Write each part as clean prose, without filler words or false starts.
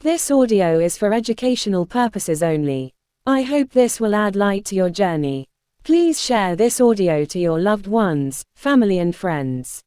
This audio is for educational purposes only. I hope this will add light to your journey. Please share this audio to your loved ones, family and friends.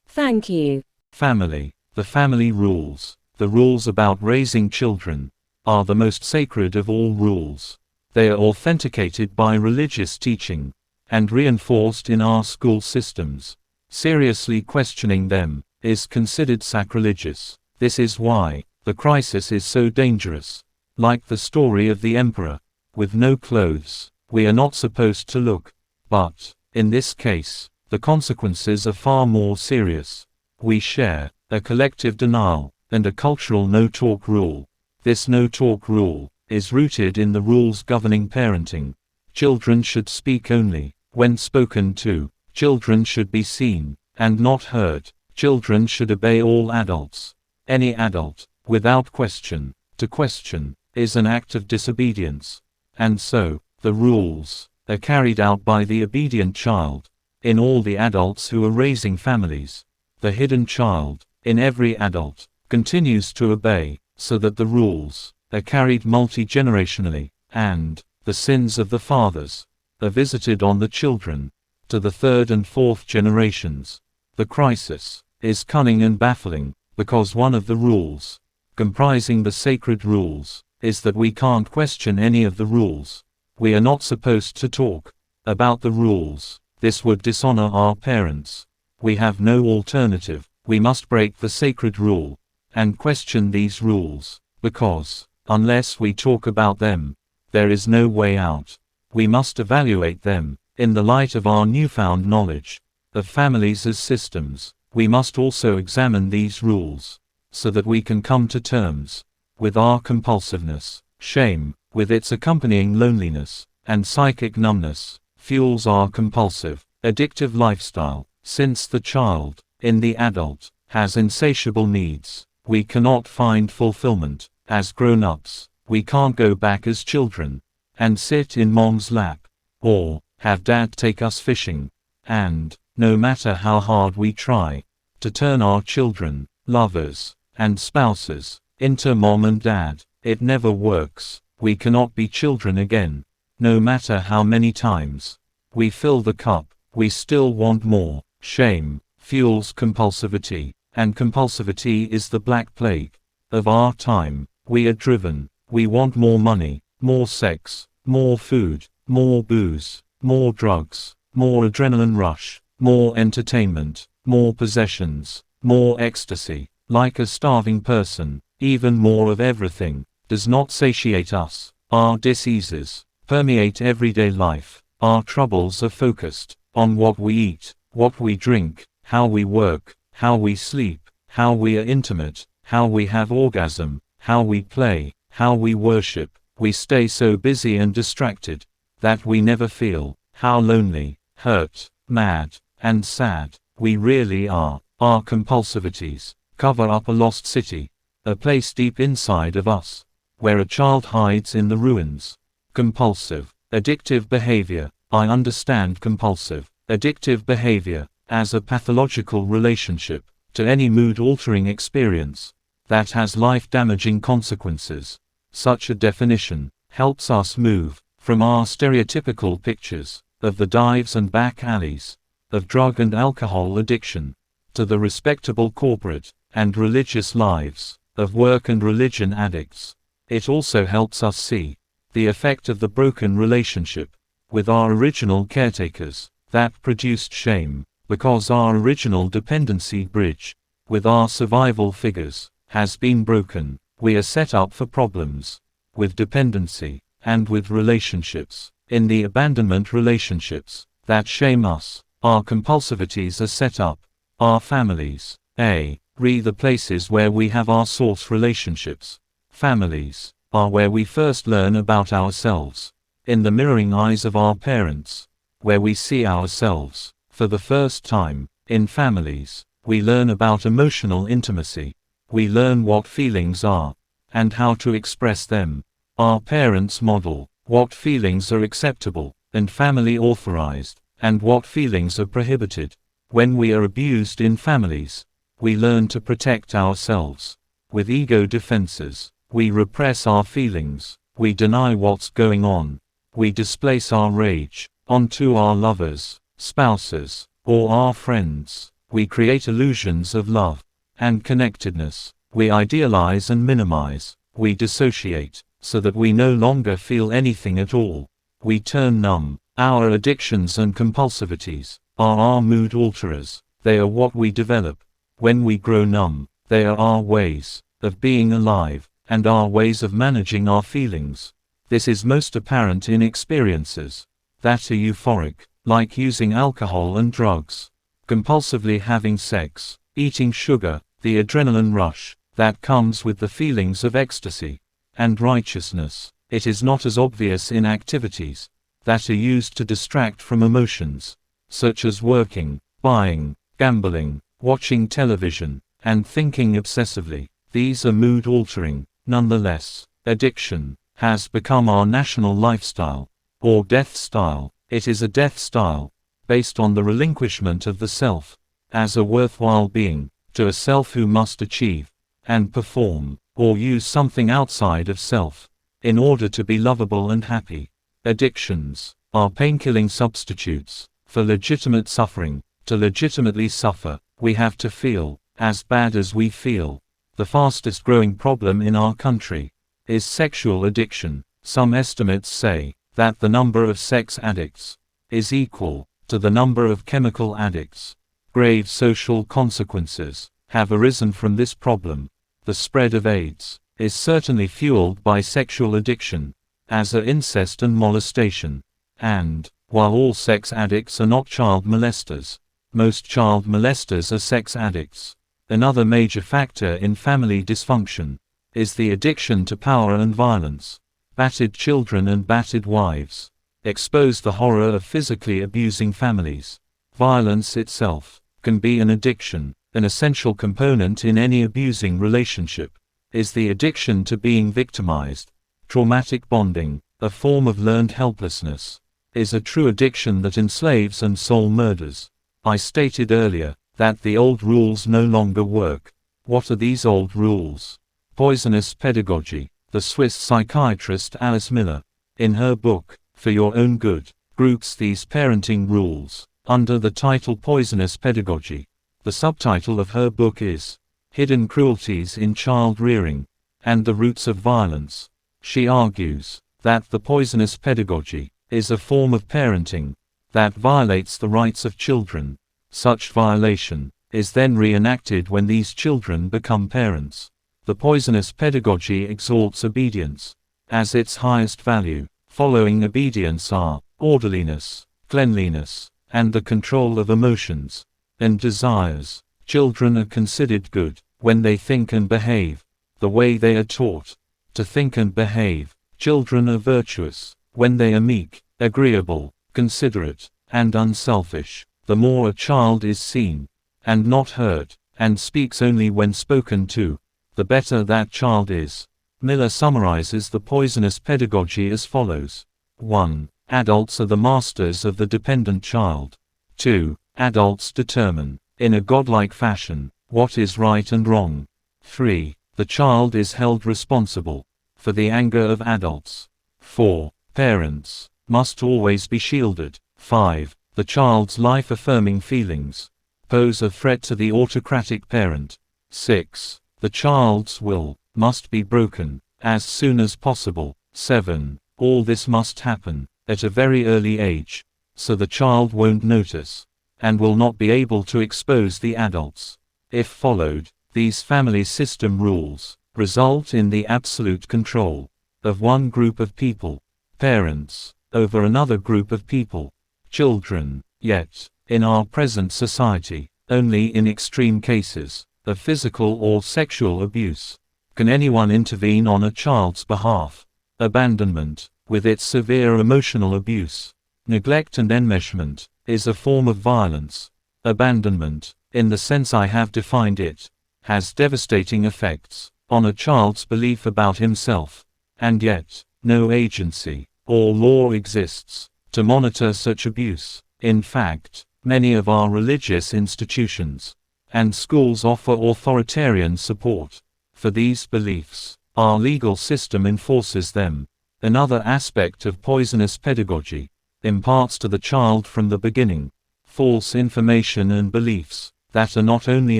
Thank you. Family. The family rules, the rules about raising children, are the most sacred of all rules. They are authenticated by religious teaching, and reinforced in our school systems. Seriously questioning them is considered sacrilegious. This is why the crisis is so dangerous. Like the story of the emperor, with no clothes, we are not supposed to look. But, in this case, the consequences are far more serious. We share a collective denial and a cultural no-talk rule. This no-talk rule is rooted in the rules governing parenting. Children should speak only when spoken to. Children should be seen and not heard. Children should obey all adults. Any adult, without question, to question, is an act of disobedience. And so, the rules are carried out by the obedient child, in all the adults who are raising families. The hidden child, in every adult, continues to obey, so that the rules are carried multi-generationally, and the sins of the fathers are visited on the children, to the third and fourth generations. The crisis is cunning and baffling, because one of the rules, comprising the sacred rules, is that we can't question any of the rules. We are not supposed to talk about the rules. This would dishonor our parents. We have no alternative. We must break the sacred rule and question these rules, because, unless we talk about them, there is no way out. We must evaluate them in the light of our newfound knowledge of families as systems. We must also examine these rules, so that we can come to terms with our compulsiveness. Shame, with its accompanying loneliness and psychic numbness, fuels our compulsive, addictive lifestyle. Since the child, in the adult, has insatiable needs, we cannot find fulfillment as grown-ups. We can't go back as children and sit in mom's lap, or have dad take us fishing. And, no matter how hard we try to turn our children, lovers, and spouses into mom and dad, it never works. We cannot be children again. No matter how many times we fill the cup, we still want more. Shame fuels compulsivity, and compulsivity is the black plague of our time. We are driven. We want more money, more sex, more food, more booze, more drugs, more adrenaline rush, more entertainment, more possessions, more ecstasy. Like a starving person, even more of everything does not satiate us. Our diseases permeate everyday life. Our troubles are focused on what we eat, what we drink, how we work, how we sleep, how we are intimate, how we have orgasm, how we play, how we worship. We stay so busy and distracted that we never feel how lonely, hurt, mad, and sad we really are. Our compulsivities cover up a lost city, a place deep inside of us, where a child hides in the ruins. Compulsive, addictive behavior. I understand compulsive, addictive behavior as a pathological relationship to any mood-altering experience that has life-damaging consequences. Such a definition helps us move from our stereotypical pictures of the dives and back alleys of drug and alcohol addiction to the respectable corporate and religious lives of work and religion addicts. It also helps us see the effect of the broken relationship with our original caretakers that produced shame, because our original dependency bridge with our survival figures has been broken. We are set up for problems with dependency and with relationships. In the abandonment relationships that shame us, our compulsivities are set up. Our families. The places where we have our source relationships. Families are where we first learn about ourselves, in the mirroring eyes of our parents, where we see ourselves for the first time. In families, we learn about emotional intimacy. We learn what feelings are and how to express them. Our parents model what feelings are acceptable and family authorized, and what feelings are prohibited. When we are abused in families, we learn to protect ourselves with ego defenses. We repress our feelings. We deny what's going on. We displace our rage onto our lovers, spouses, or our friends. We create illusions of love and connectedness. We idealize and minimize. We dissociate, so that we no longer feel anything at all. We turn numb. Our addictions and compulsivities are our mood alterers. They are what we develop. When we grow numb, they are our ways of being alive, and our ways of managing our feelings. This is most apparent in experiences that are euphoric, like using alcohol and drugs, compulsively having sex, eating sugar, the adrenaline rush that comes with the feelings of ecstasy and righteousness. It is not as obvious in activities that are used to distract from emotions, such as working, buying, gambling, watching television, and thinking obsessively. These are mood-altering. Nonetheless, addiction has become our national lifestyle, or death style. It is a death style, based on the relinquishment of the self, as a worthwhile being, to a self who must achieve, and perform, or use something outside of self, in order to be lovable and happy. Addictions are pain-killing substitutes for legitimate suffering. To legitimately suffer, we have to feel as bad as we feel. The fastest growing problem in our country is sexual addiction. Some estimates say that the number of sex addicts is equal to the number of chemical addicts. Grave social consequences have arisen from this problem. The spread of AIDS is certainly fueled by sexual addiction, as are incest and molestation. And, while all sex addicts are not child molesters, most child molesters are sex addicts. Another major factor in family dysfunction is the addiction to power and violence. Battered children and battered wives expose the horror of physically abusing families. Violence itself can be an addiction. An essential component in any abusing relationship is the addiction to being victimized. Traumatic bonding, a form of learned helplessness, is a true addiction that enslaves and soul murders. I stated earlier that the old rules no longer work. What are these old rules? Poisonous pedagogy. The Swiss psychiatrist Alice Miller, in her book, For Your Own Good, groups these parenting rules under the title Poisonous Pedagogy. The subtitle of her book is Hidden Cruelties in Child Rearing and the Roots of Violence. She argues that the poisonous pedagogy is a form of parenting that violates the rights of children. Such violation is then reenacted when these children become parents. The poisonous pedagogy exalts obedience as its highest value. Following obedience are orderliness, cleanliness, and the control of emotions and desires. Children are considered good when they think and behave the way they are taught to think and behave. Children are virtuous when they are meek, agreeable, considerate, and unselfish. The more a child is seen and not heard, and speaks only when spoken to, the better that child is. Miller summarizes the poisonous pedagogy as follows. 1. Adults are the masters of the dependent child. 2. Adults determine, in a godlike fashion, what is right and wrong. 3. The child is held responsible for the anger of adults. 4. Parents must always be shielded. 5. The child's life-affirming feelings pose a threat to the autocratic parent. 6. The child's will must be broken as soon as possible. 7. All this must happen at a very early age, so the child won't notice and will not be able to expose the adults. If followed, these family system rules result in the absolute control of one group of people, parents, over another group of people, children. Yet, in our present society, only in extreme cases of physical or sexual abuse can anyone intervene on a child's behalf. Abandonment, with its severe emotional abuse, neglect and enmeshment, is a form of violence. Abandonment, in the sense I have defined it, has devastating effects on a child's belief about himself, and yet, no agency or law exists to monitor such abuse. In fact, many of our religious institutions and schools offer authoritarian support for these beliefs. Our legal system enforces them. Another aspect of poisonous pedagogy imparts to the child from the beginning false information and beliefs that are not only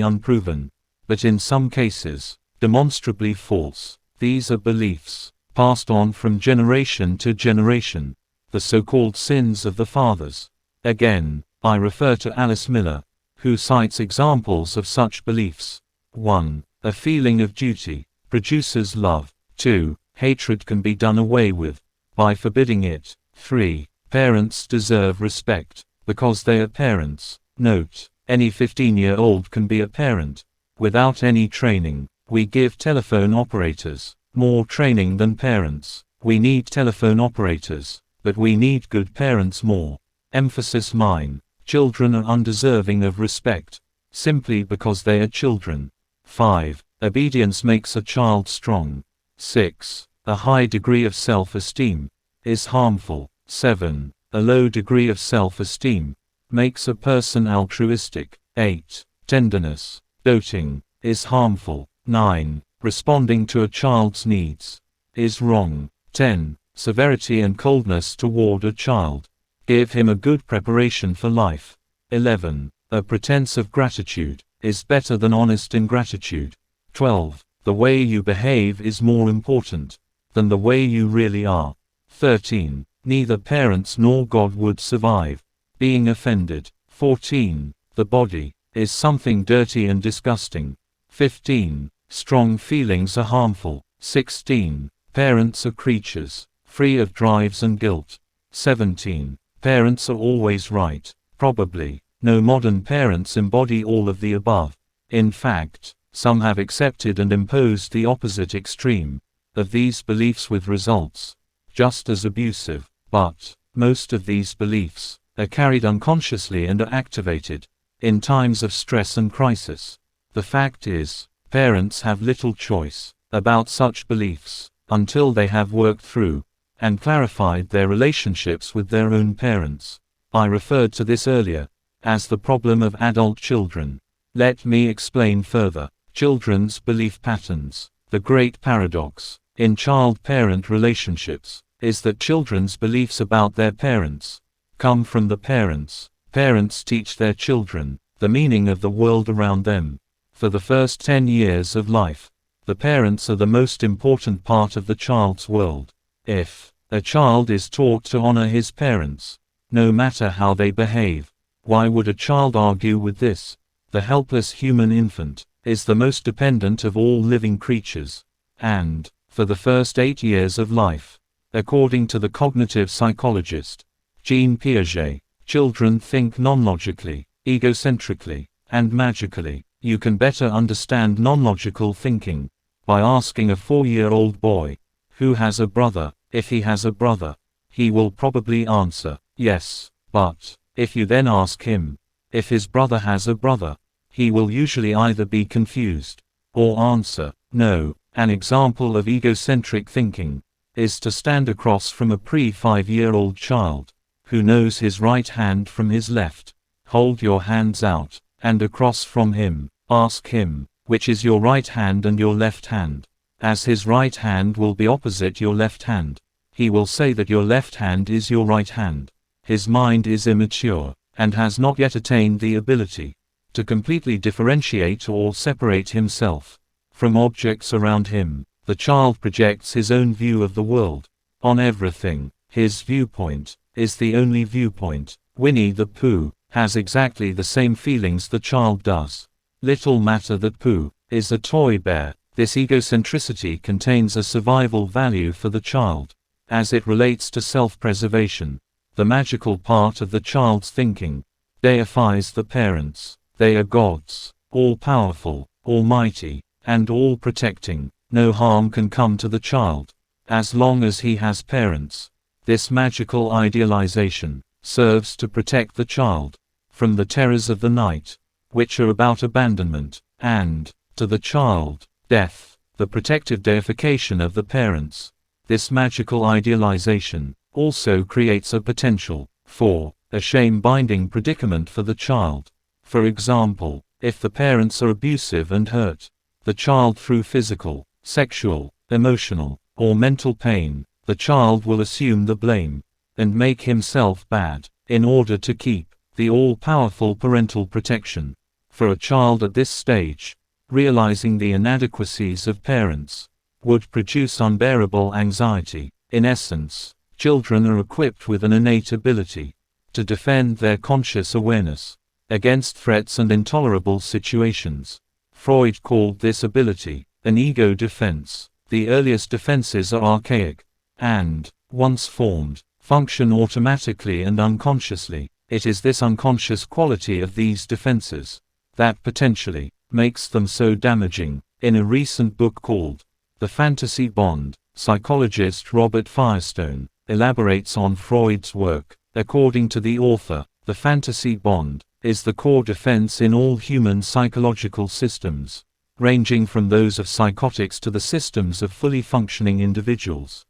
unproven, but in some cases, demonstrably false. These are beliefs passed on from generation to generation, the so-called sins of the fathers. Again, I refer to Alice Miller, who cites examples of such beliefs. 1. A feeling of duty produces love. 2. Hatred can be done away with by forbidding it. 3. Parents deserve respect because they are parents. Note: any 15-year-old can be a parent. Without any training, we give telephone operators more training than parents. We need telephone operators, but we need good parents more. Emphasis mine. Children are undeserving of respect, simply because they are children. 5. Obedience makes a child strong. 6. A high degree of self-esteem is harmful. 7. A low degree of self-esteem makes a person altruistic. 8. Tenderness, doting, is harmful. 9. Responding to a child's needs is wrong. 10. Severity and coldness toward a child give him a good preparation for life. 11. A pretense of gratitude is better than honest ingratitude. 12. The way you behave is more important than the way you really are. 13. Neither parents nor God would survive being offended. 14. The body is something dirty and disgusting. 15. Strong feelings are harmful. 16. Parents are creatures free of drives and guilt. 17. Parents are always right. Probably no modern parents embody all of the above. In fact, some have accepted and imposed the opposite extreme of these beliefs with results just as abusive. But most of these beliefs are carried unconsciously and are activated in times of stress and crisis. The fact is, parents have little choice about such beliefs until they have worked through and clarified their relationships with their own parents. I referred to this earlier as the problem of adult children. Let me explain further. Children's belief patterns. The great paradox in child-parent relationships is that children's beliefs about their parents come from the parents. Parents teach their children the meaning of the world around them. For the first 10 years of life, the parents are the most important part of the child's world. If a child is taught to honor his parents, no matter how they behave, why would a child argue with this? The helpless human infant is the most dependent of all living creatures, and, for the first 8 years of life, according to the cognitive psychologist Jean Piaget, children think non-logically, egocentrically, and magically. You can better understand non-logical thinking by asking a 4-year-old boy who has a brother. If he has a brother, he will probably answer yes, but if you then ask him if his brother has a brother, he will usually either be confused or answer no. An example of egocentric thinking is to stand across from a pre-5-year-old child who knows his right hand from his left. Hold your hands out, and across from him, ask him, which is your right hand and your left hand? As his right hand will be opposite your left hand, he will say that your left hand is your right hand. His mind is immature, and has not yet attained the ability to completely differentiate or separate himself from objects around him. The child projects his own view of the world on everything. His viewpoint is the only viewpoint. Winnie the Pooh has exactly the same feelings the child does. Little matter that Pooh is a toy bear. This egocentricity contains a survival value for the child, as it relates to self-preservation. The magical part of the child's thinking deifies the parents. They are gods, all-powerful, almighty, and all-protecting. No harm can come to the child as long as he has parents. This magical idealization serves to protect the child from the terrors of the night, which are about abandonment, and, to the child, death, the protective deification of the parents. This magical idealization also creates a potential for a shame-binding predicament for the child. For example, if the parents are abusive and hurt the child through physical, sexual, emotional, or mental pain, the child will assume the blame and make himself bad in order to keep the all-powerful parental protection. For a child at this stage, realizing the inadequacies of parents would produce unbearable anxiety. In essence, children are equipped with an innate ability to defend their conscious awareness against threats and intolerable situations. Freud called this ability an ego defense. The earliest defenses are archaic and, once formed, function automatically and unconsciously. It is this unconscious quality of these defenses that potentially makes them so damaging. In a recent book called The Fantasy Bond, psychologist Robert Firestone elaborates on Freud's work. According to the author, the fantasy bond is the core defense in all human psychological systems, ranging from those of psychotics to the systems of fully functioning individuals.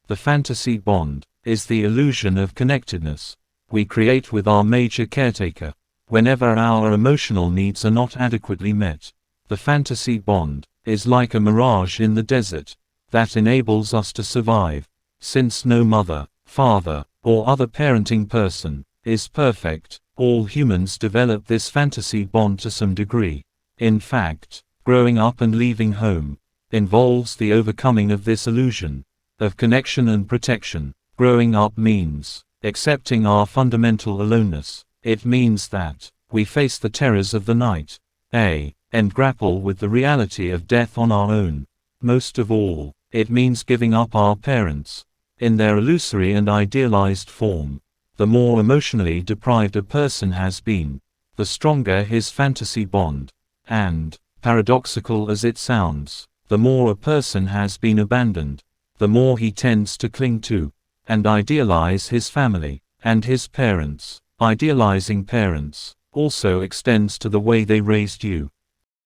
The fantasy bond is the illusion of connectedness we create with our major caretaker whenever our emotional needs are not adequately met. The fantasy bond is like a mirage in the desert that enables us to survive. Since no mother, father, or other parenting person is perfect, all humans develop this fantasy bond to some degree. In fact, growing up and leaving home involves the overcoming of this illusion of connection and protection. Growing up means accepting our fundamental aloneness. It means that we face the terrors of the night, and grapple with the reality of death on our own. Most of all, it means giving up our parents in their illusory and idealized form. The more emotionally deprived a person has been, the stronger his fantasy bond. And, paradoxical as it sounds, the more a person has been abandoned, the more he tends to cling to and idealize his family and his parents. Idealizing parents also extends to the way they raised you.